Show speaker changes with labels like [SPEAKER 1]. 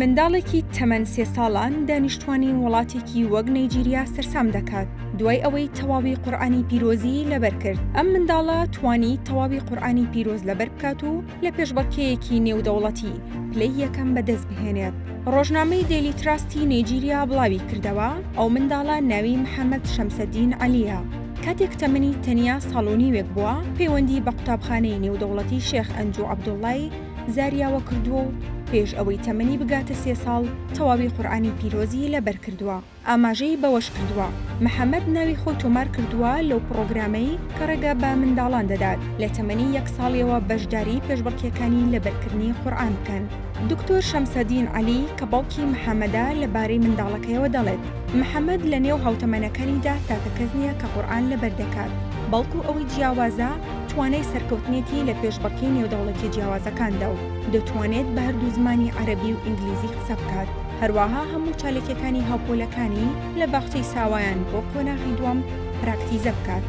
[SPEAKER 1] منداڵێکی تەمەن 3 ساڵان دانیشتوانی وڵاتێکی وەک نایجیریا سەرسام دەکات دوای ئەوەی تەواوی قورئانی پیرۆزی لەبەر کرد. ئەم منداڵە توانی تەواوی قورئانی پیرۆز لەبەر بکات و لە پێشبڕکێیەکی نێودەوڵەتی پلەی یەکەم بەدەست بهێنێت. ڕۆژنامەی دەیلی تراستی نایجیریا بڵاوی کردەوە ئەو منداڵە ناوی محەممەد شەمسەدین عەلیە. کاتێک تەمەنی تەنیا ساڵ و نیوێک بووە پەیوەندی بە قوتابخانەی نێودەوڵەتی شێخ ئەنجوو عەبدوڵڵای زاریاوە کردووە و پێش ئەوەی تەمەنی بگاتە 3 ساڵ تەواوی قورئانی پیرۆزی لەبەر کردووە. ئاماژەی بەوەش کردووە. محەممەد ناوی خۆی تۆمار کردووە لەو پرۆگرامەی کە ڕێگا بە منداڵان دەدات لە تەمەنی 1 ساڵیەوە بەشداری پێشبڕکێکانی لەبەرکردنی قورئان بکەن. دکتۆر شەمسەدین عەلی کە باوکی محەممەدە لەبارەی منداڵەکەیەوە دەڵێت محەممەد لە نێو هاوتەمەنەکانیدا تاکە کەس نییە کە قورئان لەبەر دەکات، بەڵکو ئەوەی جیاوازە توانای سەرکەوتنێتی لە پێشبڕکێی نێودەوڵەتی جیاوازەکاندا و دەتوانێت بە هەردوو زمانی عەرەبی و ئینگلیزی قسە بکات. هەروەها هەموو چالێکیەکانی هاوپۆلەکانی لە باخچەی ساوایان بۆ کۆناغی دووەم پراکتیزە بکات.